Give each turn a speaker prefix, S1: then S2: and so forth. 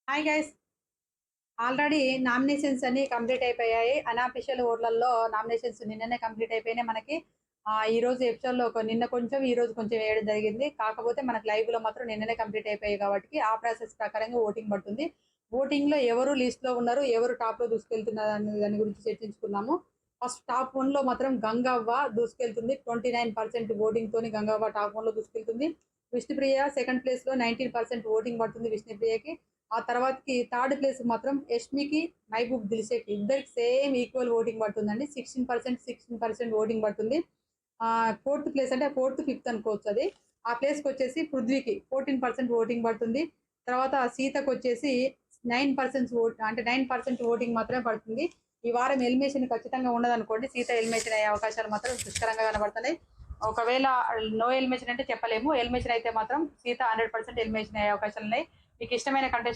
S1: Hi guys. Already nominations అన్ని complete అయిపోయాయి. Unofficial ఓట్లలో nominations నిన్ననే కంప్లీట్ అయిపోయినాయి మనకి. ఈ రోజు ఎపిసోడ్ లో నిన్న కొంచెం ఈ రోజు కొంచెం వేయడం జరిగింది. కాకపోతే మనకి లైవ్ లో మాత్రం నిన్ననే కంప్లీట్ అయిపోయాయి కాబట్టి ఆ ప్రాసెస్ ప్రకారంగా ఓటింగ్ పడుతుంది. ఓటింగ్ లో ఎవరు లిస్ట్ లో ఉన్నారు, ఎవరు టాప్ లో దూసుకెళ్తున్నారు అనే దాని గురించి చర్చించుకున్నాము. ఫస్ట్ టాప్ వన్ లో మాత్రం గంగవ్వ దూసుకెళ్తుంది. 29% ఓటింగ్ తోని గంగవ్వ టాప్ వన్ లో దూసుకెళ్తుంది. విష్ణుప్రియ సెకండ్ ప్లేస్ లో 19% ఓటింగ్ పడుతుంది విష్ణుప్రియకి. ఆ తర్వాతకి థర్డ్ ప్లేస్ మాత్రం యష్మికి, మహబూబ్ దిల్షేకి ఇద్దరికి సేమ్ ఈక్వల్ ఓటింగ్ పడుతుందండి. 16% ఓటింగ్ పడుతుంది. ఫోర్త్ ప్లేస్ అంటే ఫోర్త్ ఫిఫ్త్ అనుకోవచ్చు అది. ఆ ప్లేస్కి వచ్చేసి పృథ్వీకి 14% ఓటింగ్ పడుతుంది. తర్వాత సీతకు వచ్చేసి 9% ఓట్ అంటే 9% ఓటింగ్ మాత్రమే పడుతుంది. ఈ వారం ఎలిమినేషన్ ఖచ్చితంగా ఉండదు అనుకోండి. సీత ఎలిమినేషన్ అయ్యే అవకాశాలు మాత్రం పుష్కరంగా కనబడుతున్నాయి. ఒకవేళ నో ఎలిమినేషన్ అంటే చెప్పలేము. ఎలిమినేషన్ అయితే మాత్రం సీత 100% ఎలిమినేషన్ అయ్యే అవకాశాలు ఉన్నాయి. మీకు ఇష్టమైన కంటెస్ట్